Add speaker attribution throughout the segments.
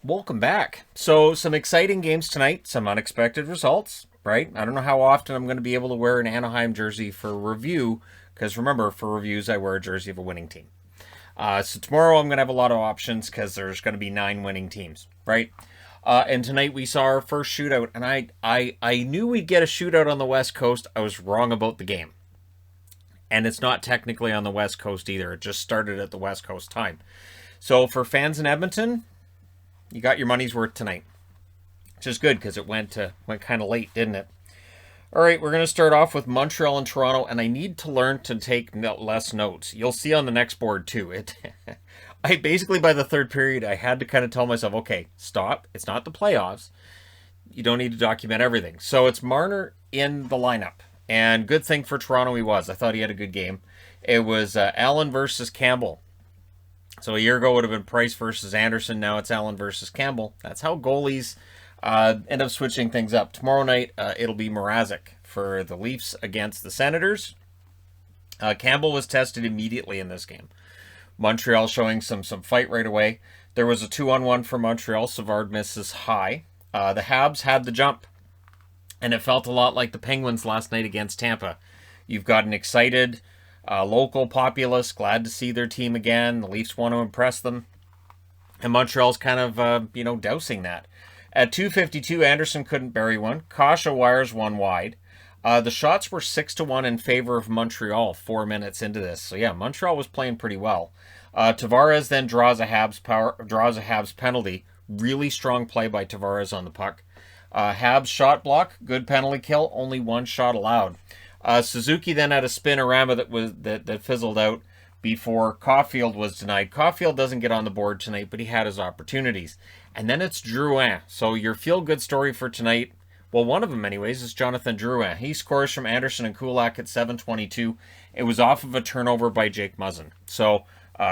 Speaker 1: Welcome back. So, some exciting games tonight, some unexpected results, right? I don't know how often I'm going to be able to wear an Anaheim jersey for review, because remember, for reviews, I wear a jersey of a winning team. So, tomorrow I'm going to have a lot of options because there's going to be 9 winning teams, right? And tonight we saw our first shootout, and I knew we'd get a shootout on the West Coast. I was wrong about the game. And it's not technically on the West Coast either. It just started at the West Coast time. So, for fans in Edmonton, you got your money's worth tonight, which is good because it went kind of late, didn't it? All right, we're going to start off with Montreal and Toronto, and I need to learn to take less notes. You'll see on the next board too. I basically by the third period, I had to kind of tell myself, okay, stop. It's not the playoffs. You don't need to document everything. So it's Marner in the lineup, and good thing for Toronto he was. I thought he had a good game. It was Allen versus Campbell. So a year ago it would have been Price versus Anderson. Now it's Allen versus Campbell. That's how goalies end up switching things up. Tomorrow night it'll be Mrazek for the Leafs against the Senators. Campbell was tested immediately in this game. Montreal showing some fight right away. There was a 2-on-1 for Montreal. Savard misses high. The Habs had the jump. And it felt a lot like the Penguins last night against Tampa. You've got an excited local populace, glad to see their team again. The Leafs want to impress them. And Montreal's kind of, dousing that. At 2:52, Anderson couldn't bury one. Kasha wires one wide. The shots were 6-1 in favor of Montreal 4 minutes into this. So yeah, Montreal was playing pretty well. Tavares then draws a Habs penalty. Really strong play by Tavares on the puck. Habs shot block, good penalty kill, only one shot allowed. Suzuki then had a spinorama that fizzled out before Caulfield was denied. Caulfield doesn't get on the board tonight, but he had his opportunities. And then it's Drouin. So your feel-good story for tonight, well, one of them anyways, is Jonathan Drouin. He scores from Anderson and Kulak at 7:22. It was off of a turnover by Jake Muzzin. So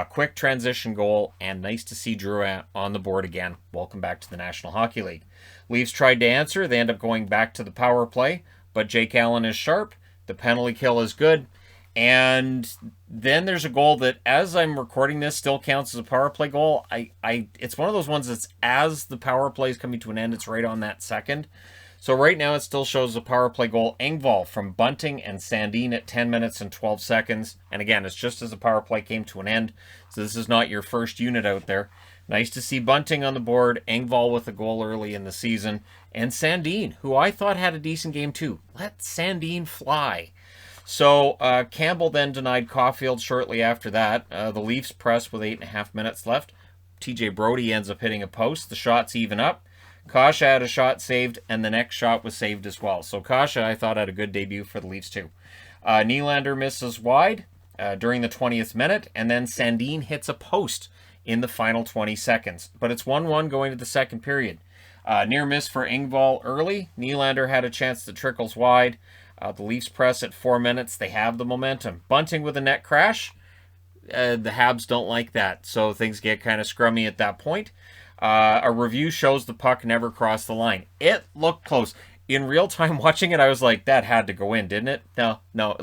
Speaker 1: quick transition goal, and nice to see Drouin on the board again. Welcome back to the National Hockey League. Leafs tried to answer. They end up going back to the power play, but Jake Allen is sharp. The penalty kill is good. And then there's a goal that, as I'm recording this, still counts as a power play goal. It's one of those ones that's as the power play is coming to an end, it's right on that second. So right now it still shows a power play goal. Engvall from Bunting and Sandin at 10 minutes and 12 seconds. And again, it's just as the power play came to an end. So this is not your first unit out there. Nice to see Bunting on the board, Engvall with a goal early in the season, and Sandin, who I thought had a decent game too. Let Sandin fly. So Campbell then denied Caulfield shortly after that. The Leafs press with 8.5 minutes left. TJ Brody ends up hitting a post. The shots even up. Kasha had a shot saved, and the next shot was saved as well. So Kasha, I thought, had a good debut for the Leafs too. Nylander misses wide during the 20th minute, and then Sandin hits a post in the final 20 seconds. But it's 1-1 going to the second period. Near miss for Engvall early. Nylander had a chance that trickles wide. The Leafs press at 4 minutes. They have the momentum. Bunting with a net crash. The Habs don't like that, so things get kind of scrummy at that point. A review shows the puck never crossed the line. It looked close. In real time watching it, I was like, that had to go in, didn't it? No.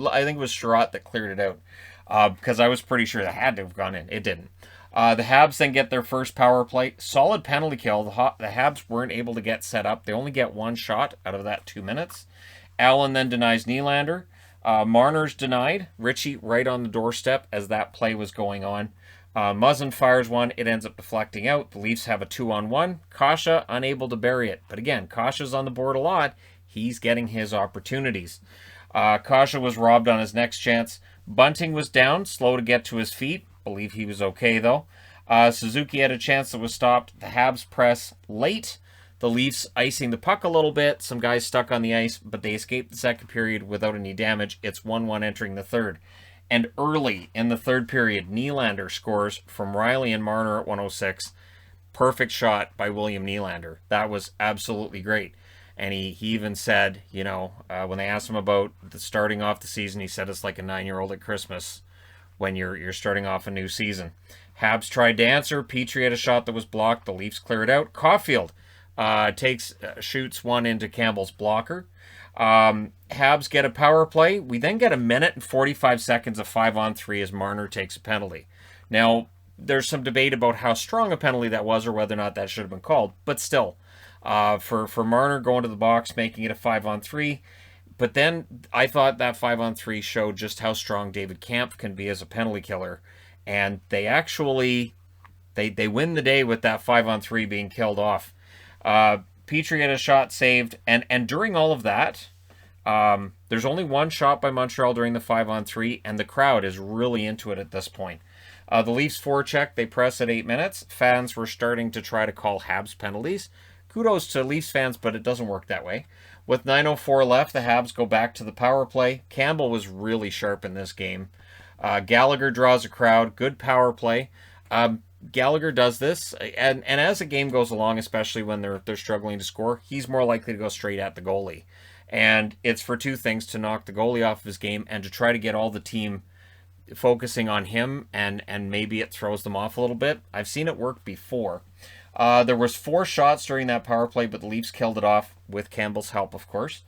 Speaker 1: I think it was Sherratt that cleared it out because I was pretty sure that had to have gone in. It didn't. The Habs then get their first power play. Solid penalty kill. The Habs weren't able to get set up. They only get one shot out of that 2 minutes. Allen then denies Nylander. Marner's denied. Ritchie right on the doorstep as that play was going on. Muzzin fires one. It ends up deflecting out. The Leafs have a 2-on-1. Kasha unable to bury it. But again, Kasha's on the board a lot. He's getting his opportunities. Kasha was robbed on his next chance. Bunting was down, slow to get to his feet. Believe he was okay, though. Suzuki had a chance that was stopped. The Habs press late. The Leafs icing the puck a little bit. Some guys stuck on the ice, but they escaped the second period without any damage. It's 1-1 entering the third. And early in the third period, Nylander scores from Riley and Marner at 106. Perfect shot by William Nylander. That was absolutely great. And he even said, when they asked him about the starting off the season, he said it's like a 9-year-old at Christmas when you're starting off a new season. Habs tried to answer. Petrie had a shot that was blocked. The Leafs cleared out. Caulfield shoots one into Campbell's blocker. Habs get a power play. We then get a minute and 45 seconds of 5-on-3 as Marner takes a penalty. Now, there's some debate about how strong a penalty that was or whether or not that should have been called. But still, for Marner going to the box, making it a 5-on-3. But then I thought that 5-on-3 showed just how strong David Kampf can be as a penalty killer. And they actually, they win the day with that 5-on-3 being killed off. Petrie had a shot saved. And during all of that, there's only one shot by Montreal during the 5-on-3, and the crowd is really into it at this point. The Leafs forecheck, they press at 8 minutes. Fans were starting to try to call Habs penalties. Kudos to Leafs fans, but it doesn't work that way. With 9:04 left, the Habs go back to the power play. Campbell was really sharp in this game. Gallagher draws a crowd. Good power play. Gallagher does this, and as the game goes along, especially when they're struggling to score, he's more likely to go straight at the goalie. And it's for two things: to knock the goalie off of his game and to try to get all the team focusing on him, and maybe it throws them off a little bit. I've seen it work before. There was 4 shots during that power play, but the Leafs killed it off with Campbell's help, of course.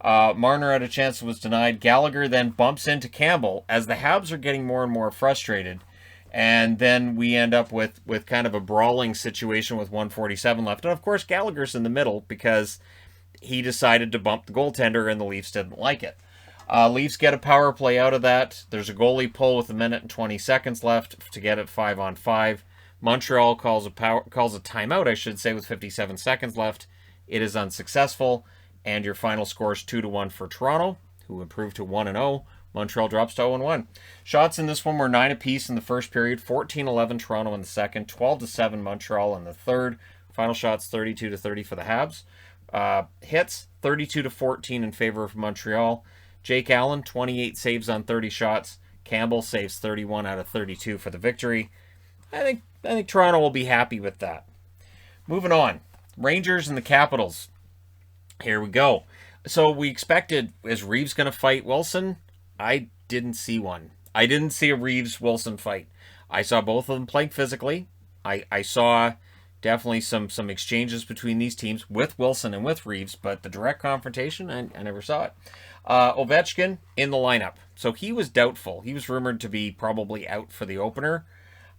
Speaker 1: Marner had a chance that was denied. Gallagher then bumps into Campbell as the Habs are getting more and more frustrated. And then we end up with kind of a brawling situation with 1:47 left. And of course, Gallagher's in the middle because he decided to bump the goaltender and the Leafs didn't like it. Leafs get a power play out of that. There's a goalie pull with 1:20 left to get it 5-on-5. Montreal calls a timeout, I should say, with 57 seconds left. It is unsuccessful, and your final score is 2-1 for Toronto, who improved to 1-0. Montreal drops to 0-1. Shots in this one were 9 apiece in the first period, 14-11 Toronto in the second, 12-7 Montreal in the third. Final shots 32-30 for the Habs. Hits 32-14 in favor of Montreal. Jake Allen 28 saves on 30 shots. Campbell saves 31 out of 32 for the victory. I think Toronto will be happy with that. Moving on, Rangers and the Capitals. Here we go. So we expected, is Reeves going to fight Wilson? I didn't see one. I didn't see a Reeves-Wilson fight. I saw both of them playing physically. I saw definitely some exchanges between these teams with Wilson and with Reeves, but the direct confrontation, I never saw it. Ovechkin in the lineup. So he was doubtful. He was rumored to be probably out for the opener.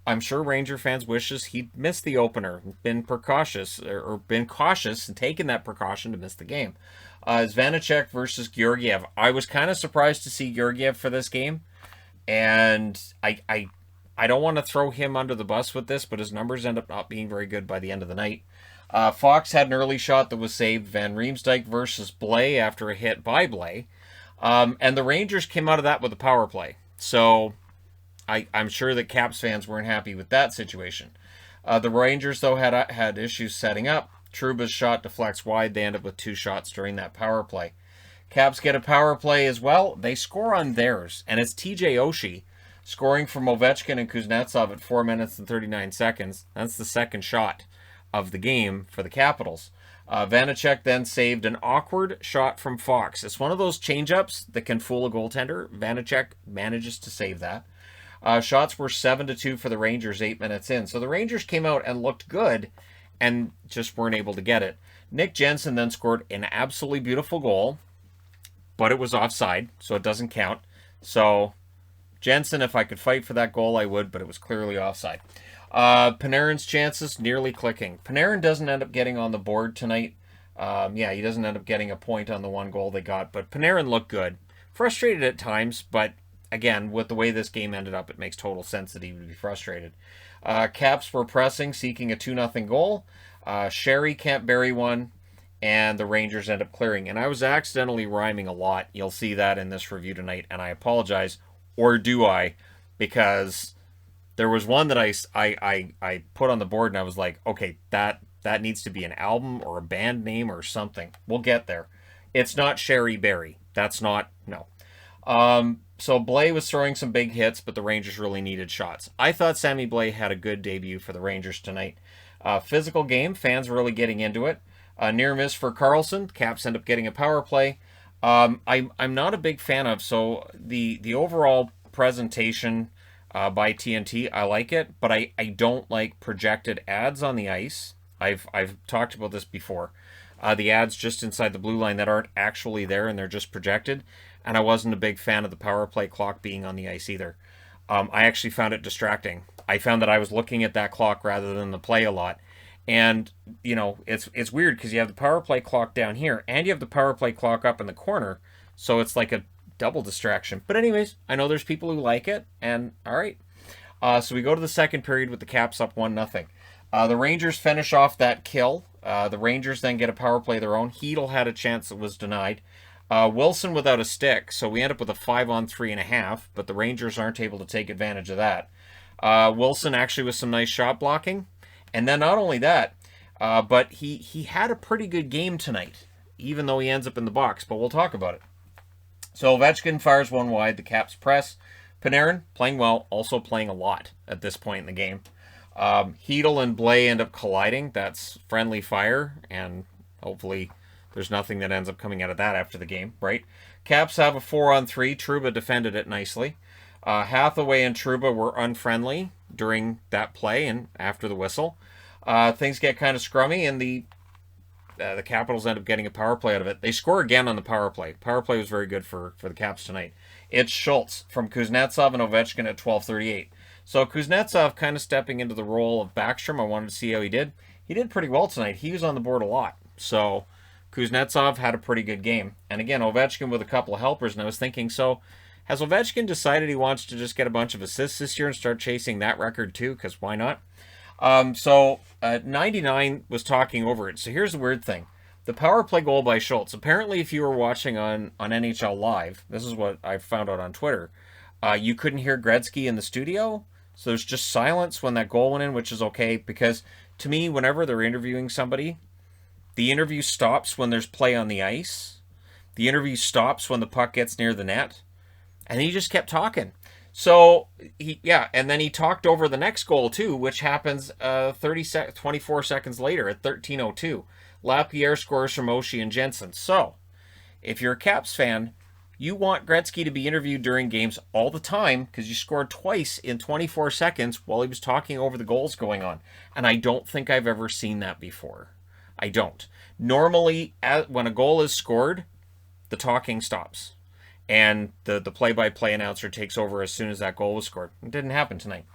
Speaker 1: I'm sure Ranger fans wishes he'd missed the opener, been cautious and taken that precaution to miss the game. Vanacek versus Georgiev. I was kind of surprised to see Georgiev for this game, and I don't want to throw him under the bus with this, but his numbers end up not being very good by the end of the night. Fox had an early shot that was saved. Van Riemsdyk versus Blais after a hit by Blais. And the Rangers came out of that with a power play. So I'm sure that Caps fans weren't happy with that situation. The Rangers, though, had issues setting up. Trouba's shot deflects wide. They end up with 2 shots during that power play. Caps get a power play as well. They score on theirs, and it's TJ Oshie scoring from Ovechkin and Kuznetsov at 4 minutes and 39 seconds. That's the second shot of the game for the Capitals. Vanacek then saved an awkward shot from Fox. It's one of those change-ups that can fool a goaltender. Vanacek manages to save that. Shots were 7-2 for the Rangers 8 minutes in. So the Rangers came out and looked good and just weren't able to get it. Nick Jensen then scored an absolutely beautiful goal, but it was offside, so it doesn't count. So Jensen, if I could fight for that goal, I would, but it was clearly offside. Panarin's chances nearly clicking. Panarin doesn't end up getting on the board tonight. He doesn't end up getting a point on the one goal they got, but Panarin looked good. Frustrated at times, but again, with the way this game ended up, it makes total sense that he would be frustrated. Caps were pressing, seeking a 2-0 goal. Sherry can't bury one, and the Rangers end up clearing. And I was accidentally rhyming a lot. You'll see that in this review tonight, and I apologize. Or do I? Because there was one that I put on the board, and I was like, okay, that needs to be an album or a band name or something. We'll get there. It's not Sherry Berry. That's not, no. So Blais was throwing some big hits, but the Rangers really needed shots. I thought Sammy Blais had a good debut for the Rangers tonight. Physical game, fans really getting into it. Near miss for Carlson. Caps end up getting a power play. I'm not a big fan of, so the overall presentation by TNT, I like it, but I don't like projected ads on the ice. I've talked about this before. The ads just inside the blue line that aren't actually there and they're just projected. And I wasn't a big fan of the power play clock being on the ice either. I actually found it distracting. I found that I was looking at that clock rather than the play a lot. And, it's weird because you have the power play clock down here and you have the power play clock up in the corner. So it's like a double distraction. But anyways, I know there's people who like it. And all right. So we go to the second period with the Caps up 1-0. The Rangers finish off that kill. The Rangers then get a power play of their own. Hedl had a chance that was denied. Wilson without a stick. So we end up with a 5-on-3.5. But the Rangers aren't able to take advantage of that. Wilson actually with some nice shot blocking. And then not only that, but he had a pretty good game tonight, even though he ends up in the box. But we'll talk about it. So Ovechkin fires one wide. The Caps press. Panarin playing well, also playing a lot at this point in the game. Hedl and Blaine end up colliding. That's friendly fire, and hopefully there's nothing that ends up coming out of that after the game, right? Caps have a 4-on-3. Trouba defended it nicely. Hathaway and Trouba were unfriendly during that play and after the whistle. Things get kind of scrummy, and the Capitals end up getting a power play out of it. They score again on the power play. Power play was very good for the Caps tonight. It's Schultz from Kuznetsov and Ovechkin at 12:38. So Kuznetsov kind of stepping into the role of Backstrom. I wanted to see how he did. He did pretty well tonight. He was on the board a lot. So Kuznetsov had a pretty good game. And again, Ovechkin with a couple of helpers. And I was thinking, so has Ovechkin decided he wants to just get a bunch of assists this year and start chasing that record too? Because why not? 99 was talking over it. So here's the weird thing. The power play goal by Schultz. Apparently, if you were watching on NHL Live, this is what I found out on Twitter, you couldn't hear Gretzky in the studio. So there's just silence when that goal went in, which is okay. Because to me, whenever they're interviewing somebody, the interview stops when there's play on the ice. The interview stops when the puck gets near the net. And he just kept talking. So, and then he talked over the next goal, too, which happens 24 seconds later at 13:02. Lapierre scores from Oshie and Jensen. So, if you're a Caps fan, you want Gretzky to be interviewed during games all the time because you scored twice in 24 seconds while he was talking over the goals going on. And I don't think I've ever seen that before. I don't. Normally, when a goal is scored, the talking stops. And the play-by-play announcer takes over as soon as that goal was scored. It didn't happen tonight.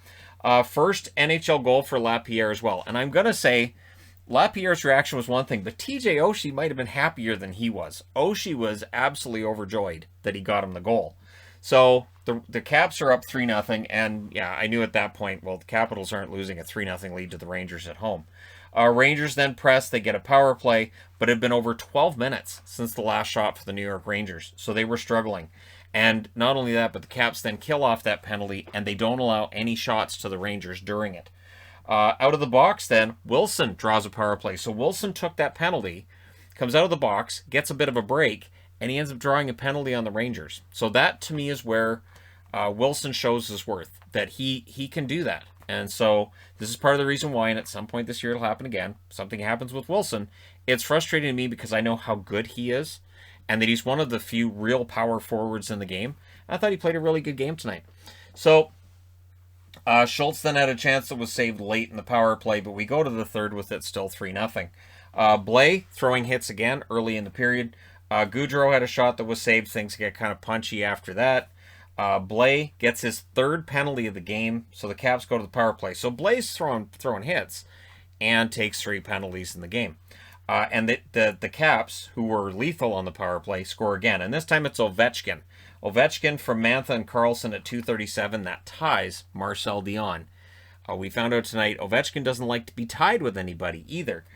Speaker 1: First NHL goal for Lapierre as well. And I'm going to say Lapierre's reaction was one thing, but TJ Oshie might have been happier than he was. Oshie was absolutely overjoyed that he got him the goal. So the Caps are up 3-0. And yeah, I knew at that point, well, the Capitals aren't losing a 3-0 lead to the Rangers at home. Rangers then press. They get a power play, but it had been over 12 minutes since the last shot for the New York Rangers. So they were struggling. And not only that, but the Caps then kill off that penalty, and they don't allow any shots to the Rangers during it. Out of the box then, Wilson draws a power play. So Wilson took that penalty, comes out of the box, gets a bit of a break, and he ends up drawing a penalty on the Rangers. So that, to me, is where Wilson shows his worth, that he can do that. And so this is part of the reason why, and at some point this year it'll happen again, something happens with Wilson. It's frustrating to me because I know how good he is and that he's one of the few real power forwards in the game. I thought he played a really good game tonight. So Schultz then had a chance that was saved late in the power play, but we go to the third with it still 3-0. Blaine throwing hits again early in the period. Gaudreau had a shot that was saved. Things get kind of punchy after that. Blaine gets his third penalty of the game, so the Caps go to the power play. So Blaine's throwing hits and takes 3 penalties in the game. And the Caps, who were lethal on the power play, score again. And this time it's Ovechkin. Ovechkin from Mantha and Carlson at 2:37. That ties Marcel Dion. We found out tonight Ovechkin doesn't like to be tied with anybody either.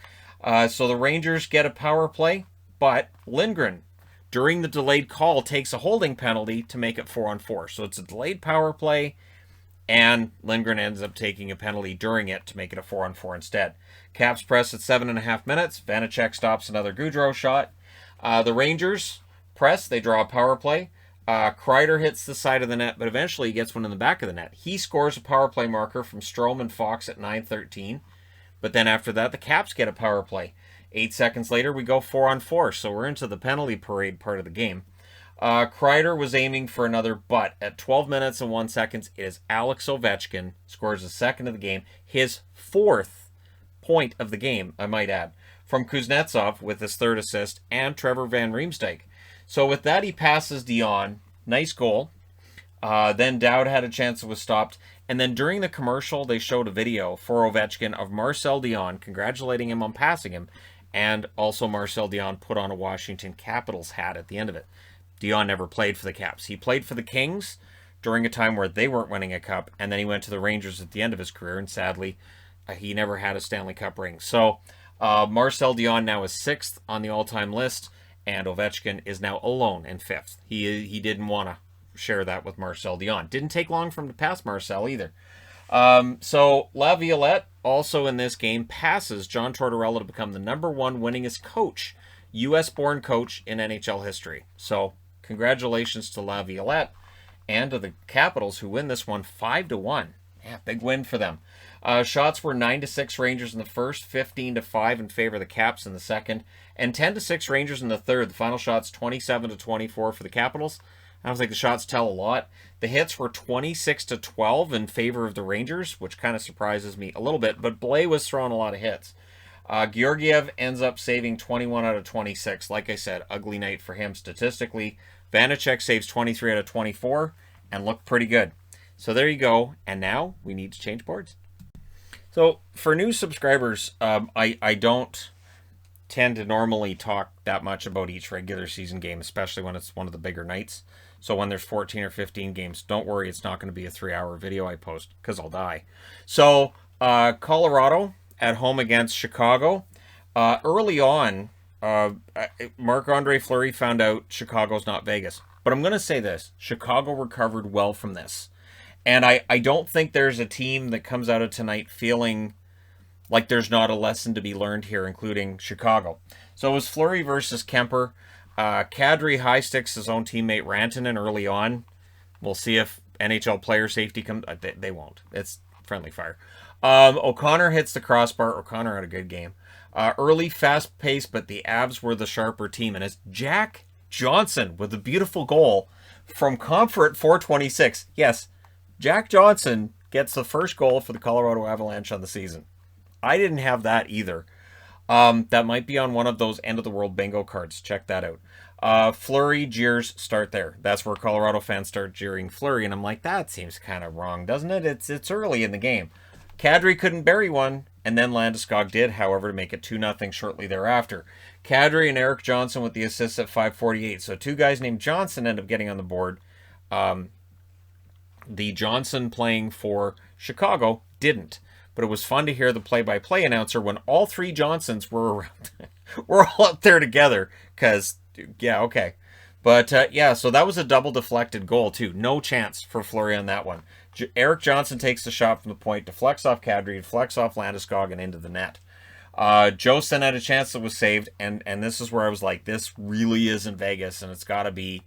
Speaker 1: So the Rangers get a power play, but Lindgren, during the delayed call, takes a holding penalty to make it 4-on-4. So it's a delayed power play, and Lindgren ends up taking a penalty during it to make it a 4-on-4 instead. Caps press at 7.5 minutes. Vanacek stops another Gaudreau shot. The Rangers press. They draw a power play. Kreider hits the side of the net, but eventually he gets one in the back of the net. He scores a power play marker from Strome and Fox at 9:13. But then after that, the Caps get a power play. 8 seconds later, we go 4-on-4, so we're into the penalty parade part of the game. Kreider was aiming for another, but at 12 minutes and 1 second, it is Alex Ovechkin, scores the second of the game, his 4th point of the game, I might add, from Kuznetsov with his 3rd assist, and Trevor Van Riemsdyk. So with that, he passes Dion. Nice goal. Then Dowd had a chance that was stopped. And then during the commercial, they showed a video for Ovechkin of Marcel Dion congratulating him on passing him. And also Marcel Dion put on a Washington Capitals hat at the end of it. Dion never played for the Caps. He played for the Kings during a time where they weren't winning a cup. And then he went to the Rangers at the end of his career. And sadly, he never had a Stanley Cup ring. So Marcel Dion now is 6th on the all-time list. And Ovechkin is now alone in 5th. He didn't want to share that with Marcel Dion. Didn't take long for him to pass Marcel either. So Laviolette also in this game passes John Tortorella to become the #1 winningest coach, U.S.-born coach in NHL history. So congratulations to Laviolette and to the Capitals who win this one 5-1. Yeah, big win for them. Shots were 9-6 Rangers in the first, 15-5 in favor of the Caps in the second, and 10-6 Rangers in the third. The final shots 27-24 for the Capitals. I don't think the shots tell a lot. The hits were 26-12 in favor of the Rangers, which kind of surprises me a little bit, but Blaine was throwing a lot of hits. Georgiev ends up saving 21 out of 26. Like I said, ugly night for him statistically. Vanacek saves 23 out of 24 and looked pretty good. So there you go. And now we need to change boards. So for new subscribers, I don't tend to normally talk that much about each regular season game, especially when it's one of the bigger nights. So when there's 14 or 15 games, don't worry, it's not going to be a 3-hour video I post because I'll die. So Colorado at home against Chicago. Early on, Marc-Andre Fleury found out Chicago's not Vegas. But I'm going to say this, Chicago recovered well from this. And I don't think there's a team that comes out of tonight feeling like there's not a lesson to be learned here, including Chicago. So it was Fleury versus Kemper. Kadri high-sticks his own teammate Rantanen early on. We'll see if NHL player safety comes. They won't. It's friendly fire. O'Connor hits the crossbar. O'Connor had a good game. Early, fast-paced, but the Avs were the sharper team. And it's Jack Johnson with a beautiful goal from Comfort 426. Yes, Jack Johnson gets the first goal for the Colorado Avalanche on the season. I didn't have that either. That might be on one of those end-of-the-world bingo cards. Check that out. Fleury jeers start there. That's where Colorado fans start jeering Fleury, and I'm like, that seems kind of wrong, doesn't it? It's early in the game. Kadri couldn't bury one, and then Landeskog did, however, to make it 2-0 shortly thereafter. Kadri and Eric Johnson with the assists at 5:48. So two guys named Johnson end up getting on the board. The Johnson playing for Chicago didn't. But it was fun to hear the play-by-play announcer when all three Johnsons were around. We're all up there together because, yeah, okay. But, yeah, so that was a double deflected goal, too. No chance for Fleury on that one. Eric Johnson takes the shot from the point, deflects off Kadri, deflects off Landeskog, and into the net. Josten had a chance that was saved, and this is where I was like, this really isn't Vegas, and it's got to be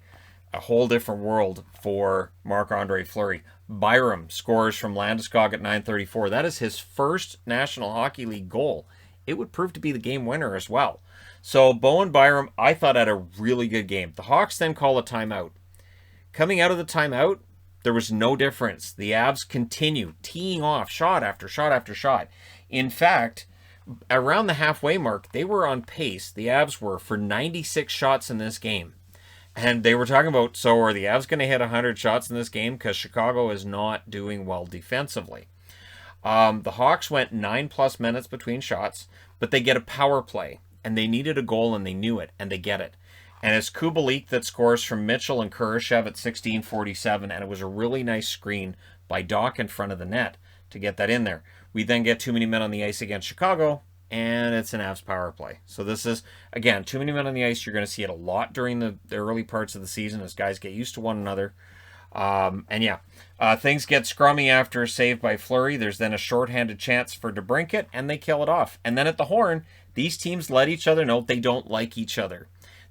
Speaker 1: a whole different world for Marc-Andre Fleury. Byram scores from Landeskog at 9:34. That is his first National Hockey League goal. It would prove to be the game winner as well. So Bowen Byram, I thought, had a really good game. The Hawks then call a timeout. Coming out of the timeout, there was no difference. The Avs continue teeing off shot after shot after shot. In fact, around the halfway mark, they were on pace. The Avs were for 96 shots in this game. And they were talking about, so are the Avs going to hit 100 shots in this game? Because Chicago is not doing well defensively. The Hawks went 9+ minutes between shots, but they get a power play. And they needed a goal, and they knew it, and they get it. And it's Kubalik that scores from Mitchell and Kurashev at 16:47, and it was a really nice screen by Doc in front of the net to get that in there. We then get too many men on the ice against Chicago, and it's an Avs power play. So this is, again, too many men on the ice. You're going to see it a lot during the early parts of the season as guys get used to one another. Things get scrummy after a save by Fleury. There's then a shorthanded chance for DeBrincat, and they kill it off. And then at the horn, these teams let each other know they don't like each other.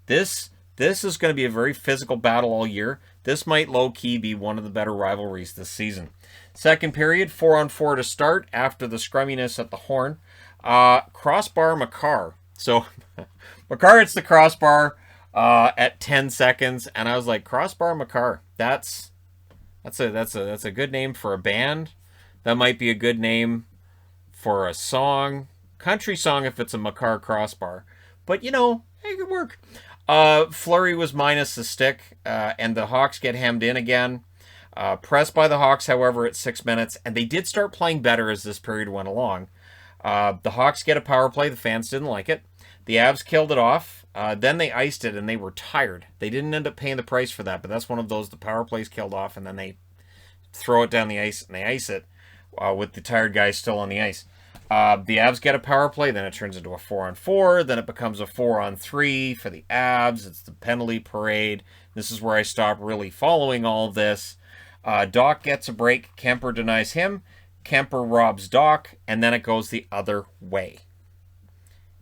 Speaker 1: This is going to be a very physical battle all year. This might low-key be one of the better rivalries this season. Second period, 4-on-4 to start after the scrumminess at the horn. Crossbar Makar. So Makar hits the crossbar at 10 seconds, and I was like, crossbar Makar. That's a good name for a band. That might be a good name for a song, country song if it's a Makar crossbar. But it could work. Fleury was minus the stick, and the Hawks get hemmed in again. Pressed by the Hawks, however, at 6 minutes, and they did start playing better as this period went along. The Hawks get a power play. The fans didn't like it. The Avs killed it off. Then they iced it, and they were tired. They didn't end up paying the price for that, but that's one of those, the power plays killed off, and then they throw it down the ice, and they ice it with the tired guys still on the ice. The Avs get a power play, then it turns into a 4-on-4, then it becomes a 4-on-3 for the Avs. It's the penalty parade. This is where I stop really following all of this. Doc gets a break. Kemper denies him. Kemper robs Doc, and then it goes the other way.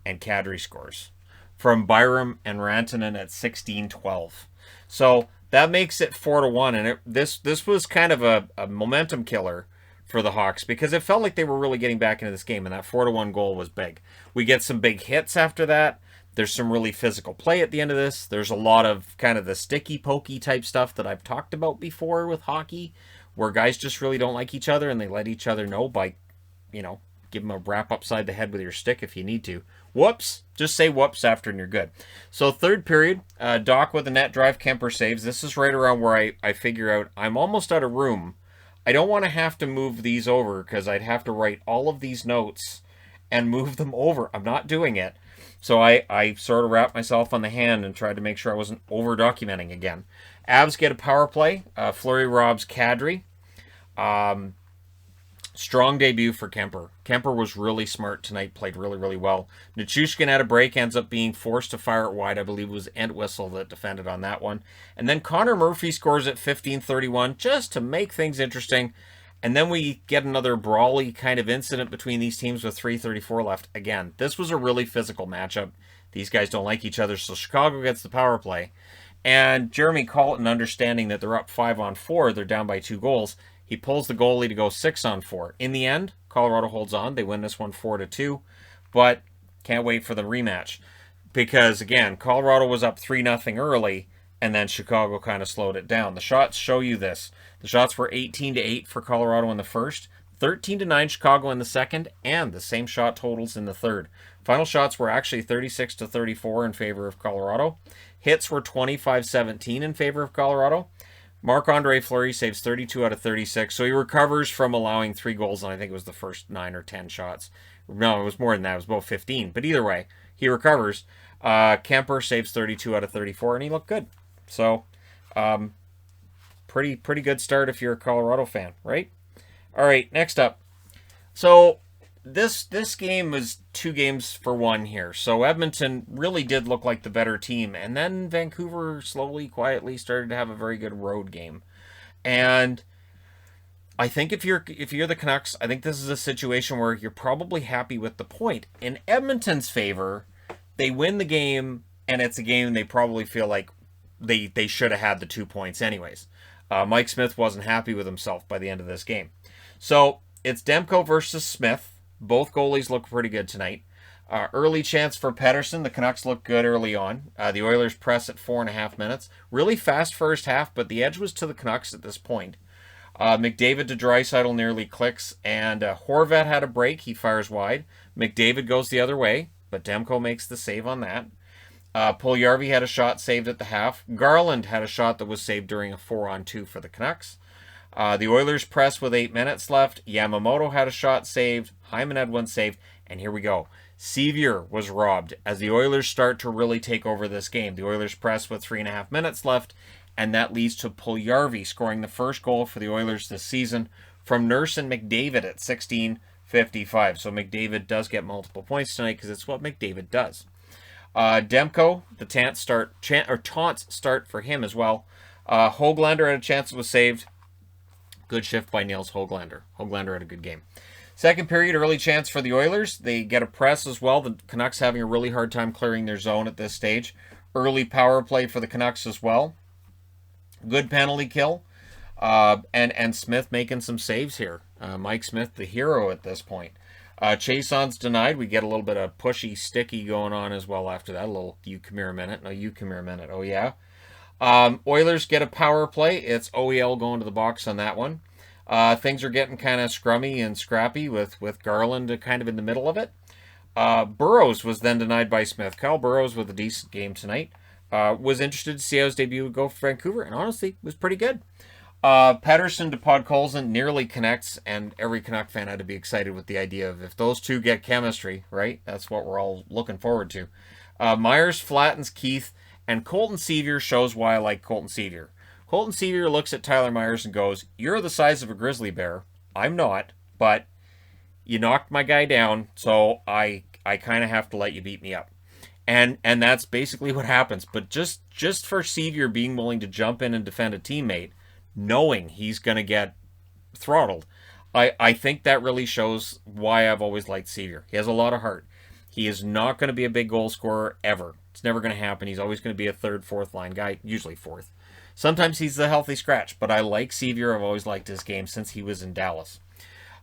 Speaker 1: And Kadri scores from Byram and Rantanen at 16-12. So that makes it 4-1, and this was kind of a momentum killer for the Hawks because it felt like they were really getting back into this game, and that 4-1 goal was big. We get some big hits after that. There's some really physical play at the end of this. There's a lot of kind of the sticky pokey type stuff that I've talked about before with hockey, where guys just really don't like each other and they let each other know by, give them a wrap upside the head with your stick if you need to. Whoops. Just say whoops after and you're good. So third period, Doc with a net drive, Kemper saves. This is right around where I figure out I'm almost out of room. I don't want to have to move these over because I'd have to write all of these notes and move them over. I'm not doing it. So I sort of wrapped myself on the hand and tried to make sure I wasn't over-documenting again. Avs get a power play. Fleury robs Kadri. Strong debut for Kemper. Kemper was really smart tonight, played really, really well. Nichushkin had a break, ends up being forced to fire it wide. I believe it was Entwistle that defended on that one. And then Connor Murphy scores at 15:31 just to make things interesting. And then we get another brawly kind of incident between these teams with 3:34 left. Again, this was a really physical matchup. These guys don't like each other, so Chicago gets the power play. And Jeremy Colleton, understanding that they're up 5-on-4, they're down by 2 goals, he pulls the goalie to go 6-on-4. In the end, Colorado holds on. They win this one 4-2, but can't wait for the rematch. Because, again, Colorado was up 3-0 early, and then Chicago kind of slowed it down. The shots show you this. The shots were 18-8 for Colorado in the first, 13-9 Chicago in the second, and the same shot totals in the third. Final shots were actually 36-34 in favor of Colorado. Hits were 25-17 in favor of Colorado. Marc-Andre Fleury saves 32 out of 36, so he recovers from allowing 3 goals, and I think it was the first 9 or 10 shots. No, it was more than that. It was about 15. But either way, he recovers. Kemper saves 32 out of 34, and he looked good. So, pretty good start if you're a Colorado fan, right? All right, next up. So, this game was 2 games for 1 here. So Edmonton really did look like the better team, and then Vancouver slowly, quietly started to have a very good road game. And I think if you're the Canucks, I think this is a situation where you're probably happy with the point. In Edmonton's favor, they win the game, and it's a game they probably feel like they should have had the 2 points anyways. Mike Smith wasn't happy with himself by the end of this game. So it's Demko versus Smith. Both goalies look pretty good tonight. Early chance for Pettersson. The Canucks look good early on. The Oilers press at 4.5 minutes. Really fast first half, but the edge was to the Canucks at this point. McDavid to Draisaitl nearly clicks, and Horvat had a break. He fires wide. McDavid goes the other way, but Demko makes the save on that. Puljujarvi had a shot saved at the half. Garland had a shot that was saved during a 4-on-2 for the Canucks. The Oilers press with 8 minutes left. Yamamoto had a shot saved. Hyman had one saved. And here we go. Sevier was robbed as the Oilers start to really take over this game. The Oilers press with 3.5 minutes left, and that leads to Puljujarvi scoring the first goal for the Oilers this season from Nurse and McDavid at 16:55. So McDavid does get multiple points tonight because it's what McDavid does. Demko, the taunts start for him as well. Höglander had a chance that was saved. Good shift by Nils Höglander. Höglander had a good game. Second period, early chance for the Oilers. They get a press as well. The Canucks having a really hard time clearing their zone at this stage. Early power play for the Canucks as well. Good penalty kill. And Smith making some saves here. Mike Smith, the hero at this point. Chason's denied. We get a little bit of pushy, sticky going on as well after that. A little you come here a minute. No, you come here a minute. Oh, yeah. Oilers get a power play. It's OEL going to the box on that one. Things are getting kind of scrummy and scrappy with Garland kind of in the middle of it. Burrows was then denied by Smith. Kyle Burrows with a decent game tonight. Was interested to see how his debut would go for Vancouver, and honestly, was pretty good. Pettersson to Podkolzin nearly connects, and every Canuck fan had to be excited with the idea of if those two get chemistry, right? That's what we're all looking forward to. Myers flattens Keith, and Colton Sevier shows why I like Colton Sevier. Colton Sevier looks at Tyler Myers and goes, "You're the size of a grizzly bear. I'm not, but you knocked my guy down, so I kind of have to let you beat me up." And that's basically what happens. But just for Sevier being willing to jump in and defend a teammate, knowing he's going to get throttled, I think that really shows why I've always liked Sevier. He has a lot of heart. He is not going to be a big goal scorer ever. It's never going to happen. He's always going to be a third, fourth line guy, usually fourth. Sometimes he's the healthy scratch, but I like Sevier. I've always liked his game since he was in Dallas.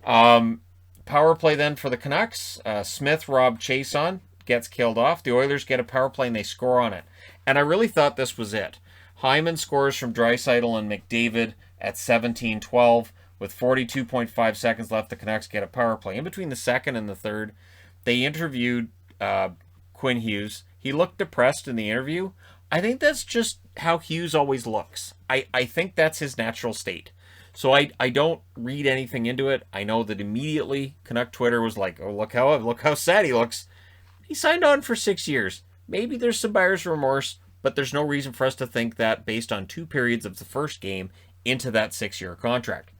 Speaker 1: Power play then for the Canucks. Smith robbed Chason, gets killed off. The Oilers get a power play and they score on it. And I really thought this was it. Hyman scores from Draisaitl and McDavid at 17-12. With 42.5 seconds left, the Canucks get a power play. In between the second and the third, they interviewed Quinn Hughes. He looked depressed in the interview. I think that's just how Hughes always looks. I think that's his natural state. So I don't read anything into it. I know that immediately Canuck Twitter was like, "Oh, look how sad he looks." He signed on for 6 years. Maybe there's some buyer's remorse, but there's no reason for us to think that based on 2 periods of the first game into that 6-year contract.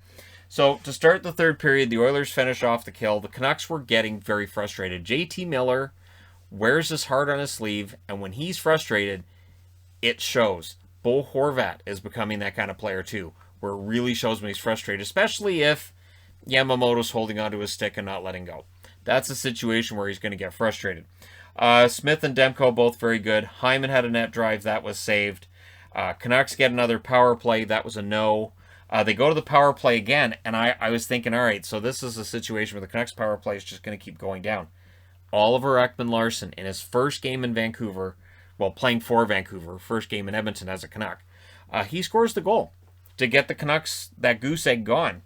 Speaker 1: So to start the third period, the Oilers finish off the kill. The Canucks were getting very frustrated. JT Miller wears his heart on his sleeve, and when he's frustrated, it shows. Bo Horvat is becoming that kind of player too, where it really shows when he's frustrated, especially if Yamamoto's holding onto his stick and not letting go. That's a situation where he's going to get frustrated. Smith and Demko both very good. Hyman had a net drive. That was saved. Canucks get another power play. That was a no. They go to the power play again, and I was thinking, all right, so this is a situation where the Canucks power play is just going to keep going down. Oliver Ekman-Larsson, in his first game in Vancouver, well, playing for Vancouver, first game in Edmonton as a Canuck, he scores the goal to get the Canucks that goose egg gone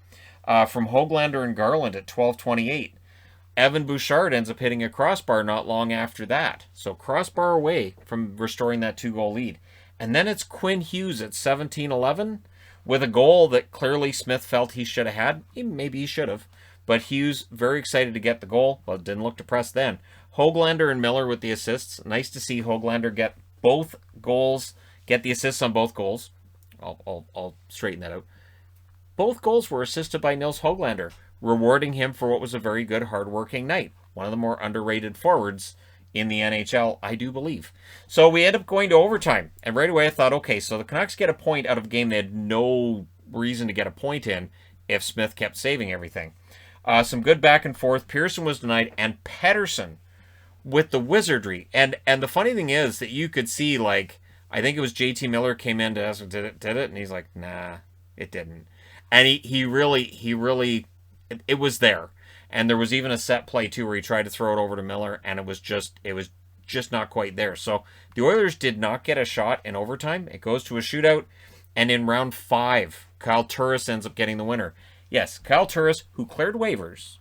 Speaker 1: from Höglander and Garland at 12:28. Evan Bouchard ends up hitting a crossbar not long after that. So crossbar away from restoring that 2-goal lead. And then it's Quinn Hughes at 17-11 with a goal that clearly Smith felt he should have had. Maybe he should have. But Hughes very excited to get the goal. Well, it didn't look depressed then. Höglander and Miller with the assists. Nice to see Höglander get both goals, get the assists on both goals. I'll straighten that out. Both goals were assisted by Nils Höglander, rewarding him for what was a very good, hard-working night. One of the more underrated forwards in the NHL, I do believe. So we end up going to overtime. And right away I thought, okay, so the Canucks get a point out of a game they had no reason to get a point in if Smith kept saving everything. Some good back and forth. Pearson was denied, and Pettersson with the wizardry. And the funny thing is that you could see, like, I think it was JT Miller came in to ask him, did it? And he's like, nah, it didn't. And he really, it was there. And there was even a set play, too, where he tried to throw it over to Miller, and it was just not quite there. So the Oilers did not get a shot in overtime. It goes to a shootout, and in round 5, Kyle Turris ends up getting the winner. Yes, Kyle Turris, who cleared waivers.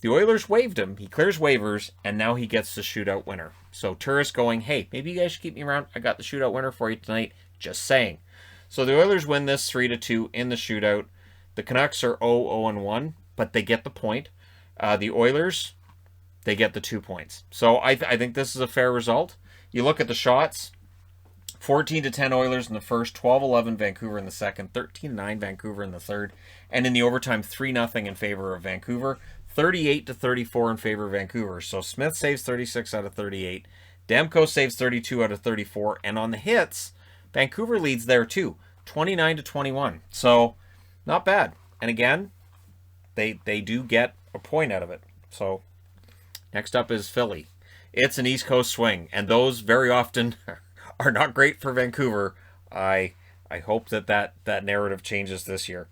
Speaker 1: The Oilers waived him. He clears waivers, and now he gets the shootout winner. So Turris going, hey, maybe you guys should keep me around. I got the shootout winner for you tonight. Just saying. So the Oilers win this 3-2 in the shootout. The Canucks are 0-1, but they get the point. The Oilers, they get the 2 points. So I think this is a fair result. You look at the shots. 14-10 Oilers in the first, 12-11 Vancouver in the second, 13-9 Vancouver in the third, and in the overtime 3-0 in favor of Vancouver, 38-34 in favor of Vancouver. So Smith saves 36 out of 38, Demko saves 32 out of 34, and on the hits, Vancouver leads there too, 29-21. So not bad. And again, they do get a point out of it. So next up is Philly. It's an East Coast swing, and those very often are not great for Vancouver. I hope that narrative changes this year.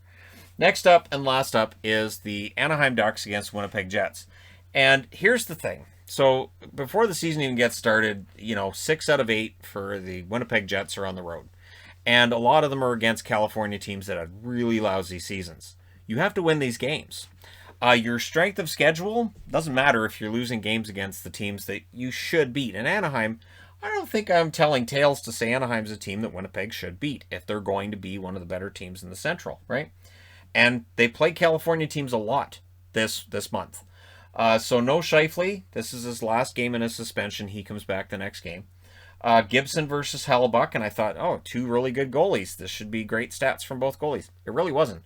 Speaker 1: Next up and last up is the Anaheim Ducks against Winnipeg Jets. And here's the thing. So before the season even gets started, 6 out of 8 for the Winnipeg Jets are on the road. And a lot of them are against California teams that had really lousy seasons. You have to win these games. Your strength of schedule doesn't matter if you're losing games against the teams that you should beat. In Anaheim, I don't think I'm telling tales to say Anaheim's a team that Winnipeg should beat if they're going to be one of the better teams in the Central, right? And they play California teams a lot this month. So no Scheifele. This is his last game in his suspension. He comes back the next game. Gibson versus Hellebuck, and I thought, oh, two really good goalies. This should be great stats from both goalies. It really wasn't.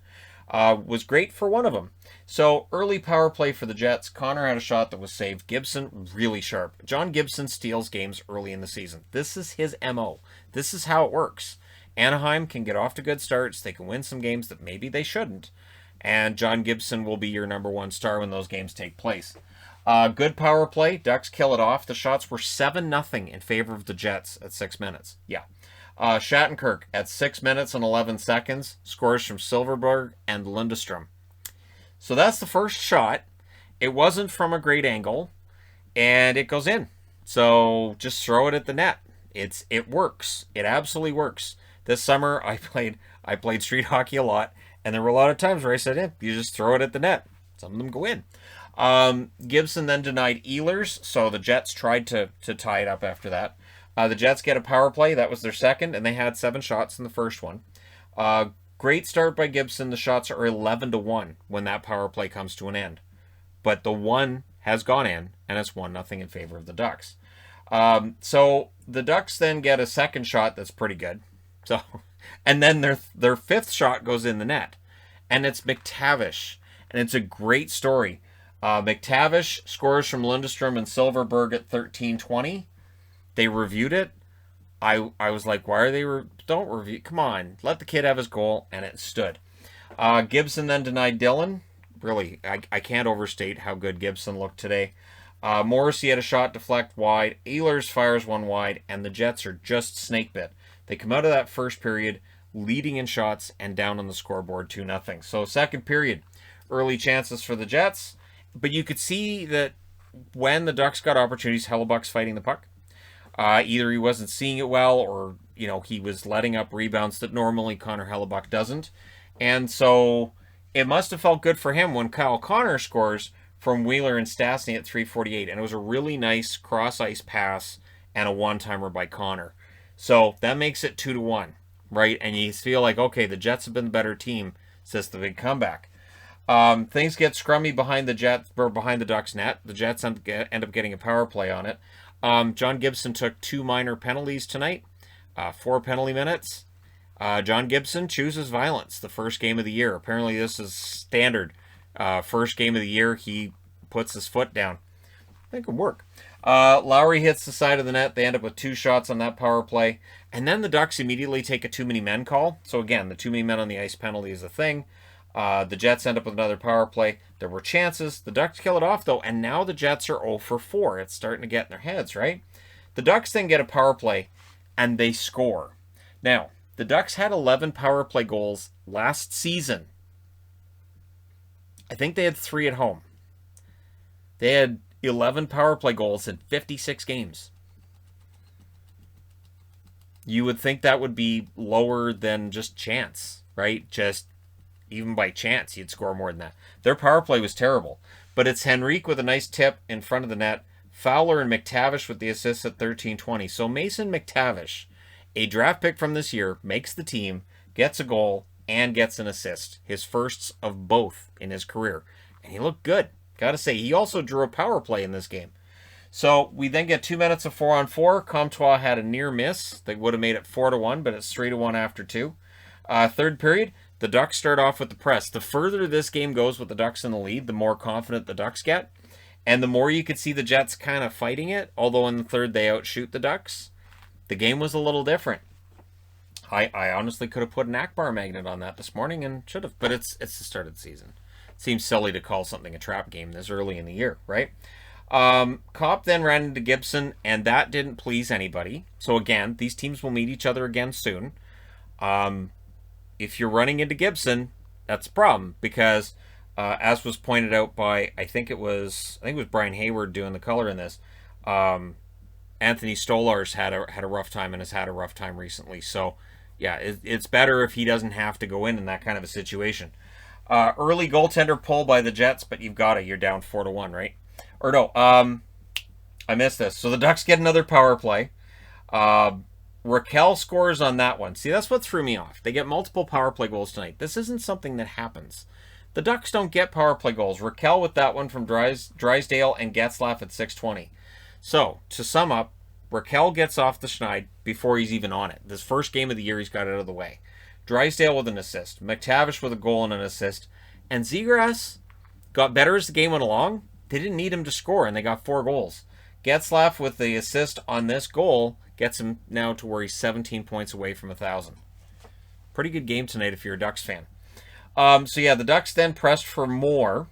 Speaker 1: Was great for one of them. So early power play for the Jets. Connor had a shot that was saved. Gibson really sharp. John Gibson steals games early in the season. This is his MO. This is how it works. Anaheim can get off to good starts. They can win some games that maybe they shouldn't. And John Gibson will be your number one star when those games take place. Good power play. Ducks kill it off. The shots were 7-0 in favor of the Jets at 6 minutes. Yeah. Shattenkirk at 6 minutes and 11 seconds scores from Silverberg and Lundestrom. So that's the first shot. It wasn't from a great angle, and it goes in. So just throw it at the net. It works. It absolutely works. This summer I played street hockey a lot, and there were a lot of times where I said, you just throw it at the net. Some of them go in. Gibson then denied Ehlers, so the Jets tried to tie it up after that. The Jets get a power play. That was their second, and they had 7 shots in the first one. Great start by Gibson. The shots are 11-1 when that power play comes to an end. But the one has gone in, and it's 1-0 in favor of the Ducks. So the Ducks then get a second shot that's pretty good. So, and then their fifth shot goes in the net, and it's McTavish, and it's a great story. McTavish scores from Lundestrom and Silverberg at 13:20. They reviewed it. I was like, why are they... don't review... Come on. Let the kid have his goal. And it stood. Gibson then denied Dillon. Really, I can't overstate how good Gibson looked today. Morrissey had a shot deflect wide. Ehlers fires one wide. And the Jets are just snake bit. They come out of that first period leading in shots and down on the scoreboard 2-0. So second period, early chances for the Jets. But you could see that when the Ducks got opportunities, Hellebuck's fighting the puck. Either he wasn't seeing it well, or he was letting up rebounds that normally Connor Hellebuck doesn't. And so it must have felt good for him when Kyle Connor scores from Wheeler and Stastny at 3:48. And it was a really nice cross-ice pass and a one-timer by Connor. So that makes it 2-1, right? And you feel like, okay, the Jets have been the better team since the big comeback. Things get scrummy behind the Jets, or behind the Ducks net. The Jets end up getting a power play on it. John Gibson took 2 minor penalties tonight, 4 penalty minutes. John Gibson chooses violence the first game of the year. Apparently this is standard. First game of the year, he puts his foot down. I think it would work. Lowry hits the side of the net. They end up with 2 shots on that power play. And then the Ducks immediately take a too many men call. So again, the too many men on the ice penalty is a thing. The Jets end up with another power play. There were chances. The Ducks kill it off, though, and now the Jets are 0 for 4. It's starting to get in their heads, right? The Ducks then get a power play, and they score. Now, the Ducks had 11 power play goals last season. I think they had 3 at home. They had 11 power play goals in 56 games. You would think that would be lower than just chance, right? Just even by chance, you'd score more than that. Their power play was terrible. But it's Henrique with a nice tip in front of the net. Fowler and McTavish with the assists at 13:20. So Mason McTavish, a draft pick from this year, makes the team, gets a goal, and gets an assist. His firsts of both in his career. And he looked good. Gotta say, he also drew a power play in this game. So we then get 2 minutes of 4-on-4. Comtois had a near miss that would have made it 4-1, but it's 3-1 after 2. Third period, the Ducks start off with the press. The further this game goes with the Ducks in the lead, the more confident the Ducks get. And the more you could see the Jets kind of fighting it, although in the third they outshoot the Ducks. The game was a little different. I honestly could have put an Akbar magnet on that this morning and should have, but it's the start of the season. It seems silly to call something a trap game this early in the year, right? Kopp then ran into Gibson, and that didn't please anybody. So again, these teams will meet each other again soon. If you're running into Gibson, that's a problem because, as was pointed out by I think it was Brian Hayward doing the color in this. Anthony Stolarz had a rough time and has had a rough time recently. So yeah, it's better if he doesn't have to go in that kind of a situation. Early goaltender pull by the Jets, but you're down 4-1, right? Or no, I missed this. So the Ducks get another power play. Raquel scores on that one. See, that's what threw me off. They get multiple power play goals tonight. This isn't something that happens. The Ducks don't get power play goals. Raquel with that one from Drysdale and Getzlaf at 6:20. So, to sum up, Raquel gets off the schneid before he's even on it. This first game of the year, he's got it out of the way. Drysdale with an assist. McTavish with a goal and an assist. And Zegras got better as the game went along. They didn't need him to score, and they got 4 goals. Getzlaf with the assist on this goal gets him now to where he's 17 points away from 1,000. Pretty good game tonight if you're a Ducks fan. So yeah, the Ducks then pressed for more,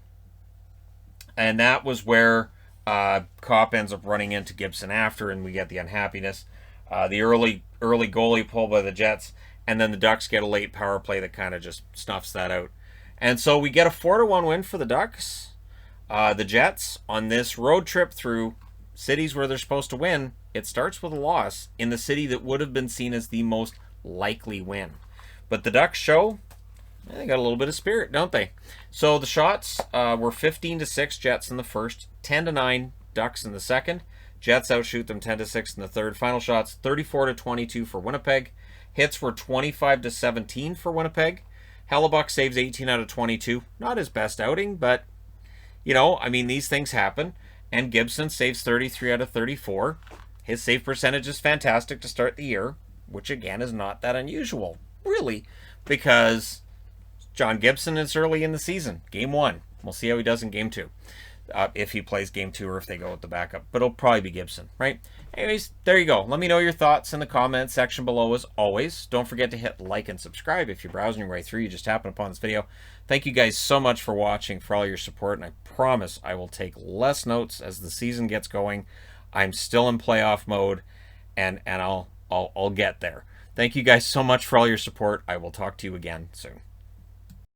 Speaker 1: and that was where Kopp ends up running into Gibson after, and we get the unhappiness. The early goalie pull by the Jets, and then the Ducks get a late power play that kind of just snuffs that out. And so we get a 4-1 win for the Ducks. The Jets, on this road trip through cities where they're supposed to win, it starts with a loss in the city that would have been seen as the most likely win. But the Ducks show they got a little bit of spirit, don't they? So the shots were 15-6 Jets in the first, 10-9 Ducks in the second. Jets outshoot them 10-6 in the third. Final shots 34-22 for Winnipeg. Hits were 25-17 for Winnipeg. Hellebuck saves 18 out of 22. Not his best outing, but you know, I mean, these things happen. And Gibson saves 33 out of 34. His save percentage is fantastic to start the year, which again is not that unusual, really, because John Gibson is early in the season. Game 1. We'll see how he does in Game 2. If he plays Game 2 or if they go with the backup. But it'll probably be Gibson, right? Anyways, there you go. Let me know your thoughts in the comments section below as always. Don't forget to hit like and subscribe if you're browsing your way through. You just happened upon this video. Thank you guys so much for watching, for all your support, and I promise I will take less notes as the season gets going. I'm still in playoff mode, and I'll get there. Thank you guys so much for all your support. I will talk to you again soon.